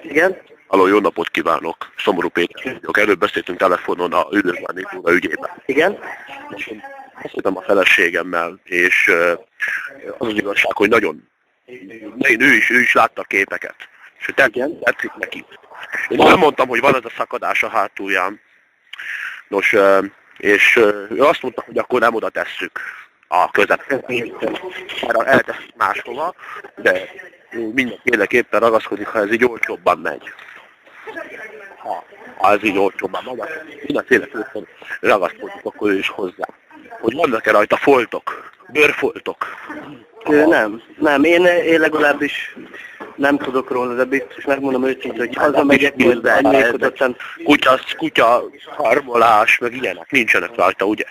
Igen. Halló, jó napot kívánok! Szomorú Péter vagyok. Előbb beszéltünk telefonon a üdvözlőni úra ügyében. Igen. Beszéltem a feleségemmel, és az az igazság, hogy nagyon... Ő is látta a képeket. És tetszik neki. Én nem mondtam, hogy van ez a szakadás a hátulján. Nos, és ő azt mondta, hogy akkor nem oda tesszük a közepet. Erre eltesszük máshova, de mindenképpen ragaszkodik, ha ez így olcsóbban megy. Ha ez így olcsóbban megy, mindenféle főszön ragaszkodik, akkor ő is hozzá. Hogy vannak-e rajta foltok, bőrfoltok? Nem, én legalábbis nem tudok róla, de biztos megmondom őszintén, hogy hazamegyek, majd elmélkodottan. Kutya, harmolás, meg ilyenek nincsenek rajta, ugye?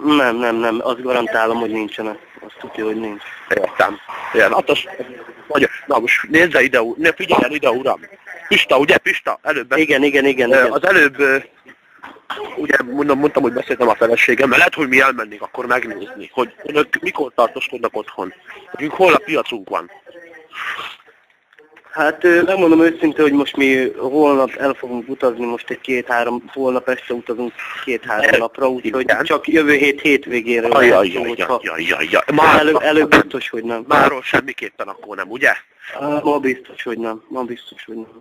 Nem, azt garantálom, hogy nincsenek. Azt tudja, hogy nincs. Értem. Igen, hát na most nézze ide, figyeljen ide, uram. Pista, ugye, Pista? Előbb. Igen. Az előbb, ugye mondtam, hogy beszéltem a feleségemmel, lehet, hogy mi elmennénk akkor megnézni, hogy önök mikor tartózkodnak otthon. Nekünk hol a piacunk van. Hát megmondom őszintén, hogy most mi holnap el fogunk utazni, most egy holnap este utazunk 2-3 napra, úgyhogy csak jövő hétvégére lehet szó, előbb biztos, hogy nem. Máról semmiképpen akkor nem, ugye? Ma biztos, hogy nem.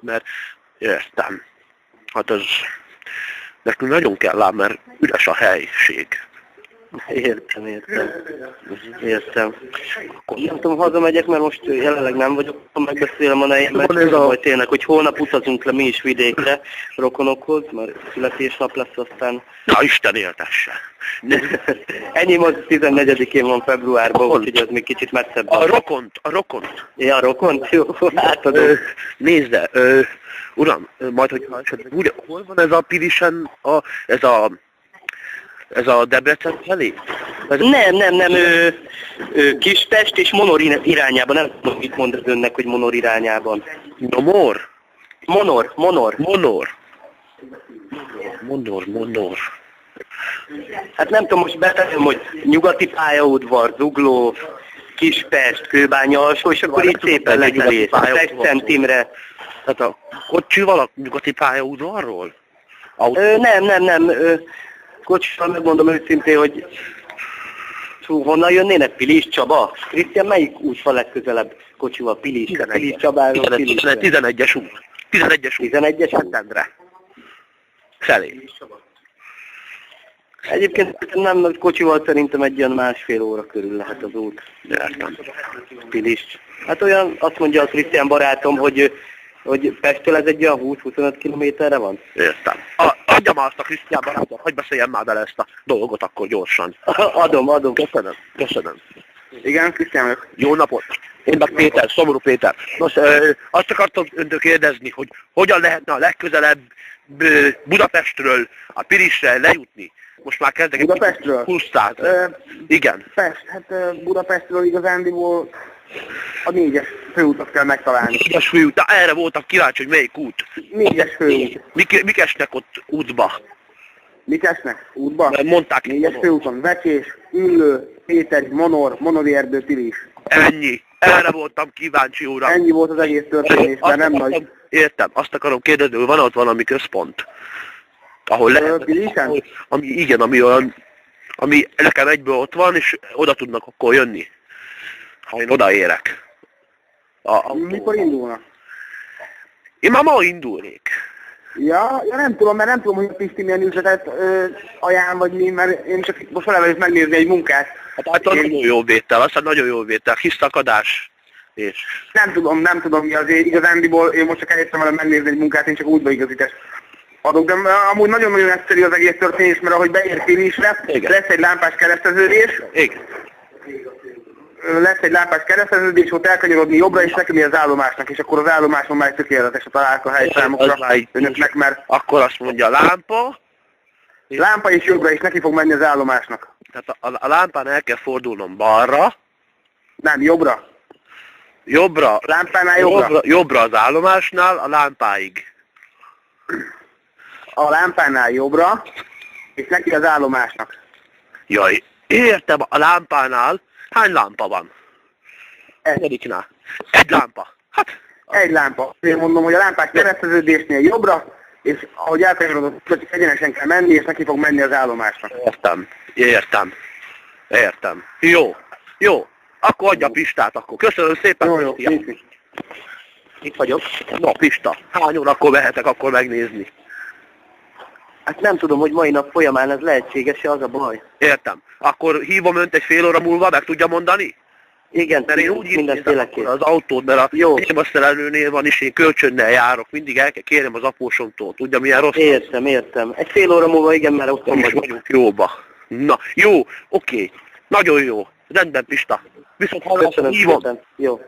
Mert értem. Hát ez nekünk nagyon kell ám, mert üres a helység. Értem. Akkor nem tudom, hazamegyek, mert most jelenleg nem vagyok, megbeszélem a nejemmel, majd tényleg, hogy holnap utazunk le mi is vidékre, rokonokhoz, mert születésnap lesz aztán. Na, Isten éltesse! Enyém az 14-én van februárban, úgyhogy az még kicsit messzebb van. A rokont? Ja, a rokont? Jó, átadom. Nézd, uram, majd hogyha esetleg, ugye, hol van ez a Pilisen, ez a Debrecen felé? Nem, Kispest és Monor irányában, nem tudom, mit mond az önnek, hogy Monor irányában. Monor. Hát nem tudom, most beteszem, hogy nyugati pályaudvar, Zugló, Kispest, Kőbánya alsó, és akkor itt szépen lefelé, Szexcentimre. Tehát a kocsival a nyugati pályaudvarról? Nem. Kocsival megmondom őszintén, hogy honnan jönnének? Pilis, Csaba? Krisztián, melyik út van legközelebb kocsival? Pilis Csabáról, Pilisre? 11-es út. 11-es Szentendre. Felé. Egyébként nem kocsival szerintem egy olyan 1,5 óra körül lehet az út. Értem. Pilis. Hát olyan, azt mondja a Krisztián barátom, hogy Pesttől ez egy olyan 20-25 kilométerre van? Értem. Adja már azt a Krisztián barátot, hogy beszéljen már bele ezt a dolgot akkor gyorsan. Adom. Köszönöm. Igen, Krisztián vagyok. Jó napot. Én meg Péter, Szomorú Péter. Nos, azt akartam öntől kérdezni, hogy hogyan lehetne a legközelebb Budapestről a Pilisre lejutni. Most már kezdek Budapestről? Pusztát. Igen. Pest, hát Budapestről igazándiból a 4-es főútot kell megtalálni. 4-es főút, erre voltam kíváncsi, hogy melyik út. 4-es főút. Mik esnek ott útba? Mik esnek útba? Mert mondták 4-es főúton Vecsés, Üllő, Péter, Monori erdő, Pilis. Ennyi. Erre voltam kíváncsi, uram. Ennyi volt az egész történés, de nem nagy. Értem, azt akarom kérdezni, hogy van ott valami központ? Ahol lehet, ami nekem egyből ott van, és oda tudnak akkor jönni, ha én odaérek. Mikor indulnak? Én már ma indulnék. Ja, nem tudom, mert nem tudom, hogy a Pisti milyen üzletet ajánl, vagy mi, mert én csak most felelős megnézni egy munkát. Hát nagyon jó vétel, aztán nagyon jó vétel, kis szakadás. És... Nem tudom mi azért, igazándiból én most csak eljöttem velem megnézni egy munkát, én csak útbaigazítást adok, de amúgy nagyon-nagyon egyszerű az egész történés, mert ahogy beér Pilisre, lesz egy lámpás kereszteződés. Igen. Lesz egy lámpás kereszteződés, ott elkanyarodni jobbra, és neki mi az állomásnak, és akkor az állomáson már tökéletes a találkozó számokra önöknek, mert... Akkor azt mondja lámpa. Lámpa és jobbra, és neki fog menni az állomásnak. Tehát a lámpán el kell fordulnom balra. Nem, jobbra. Jobbra. Lámpánál jobbra. Jobbra az állomásnál, a lámpáig. A lámpánál jobbra, és neki az állomásnak. Jaj, értem, a lámpánál hány lámpa van? Egyiknál. Egy lámpa. Hát, egy lámpa. Én mondom, hogy a lámpák kereszteződésnél jobbra, és ahogy elkanyarodott, egyenesen kell menni, és neki fog menni az állomásnak. Értem. Jó. Akkor adja Pistát akkor. Köszönöm szépen. Jó. Itt vagyok. Na Pista, hány órakor mehetek akkor megnézni? Hát nem tudom, hogy mai nap folyamán ez lehetséges-e, az a baj. Értem. Akkor hívom önt egy fél óra múlva, meg tudja mondani? Igen, mert én úgy intézem az autót, mert a gyémaszterelőnél van, és én kölcsönnel járok, mindig el kell kérnem az apósomtól. Tudja, milyen rossz? Értem. Egy fél óra múlva, igen, mert ott vagyunk jóba. Na, jó, oké. Nagyon jó. Rendben, Pista. Viszont hallom, hívom. Jó.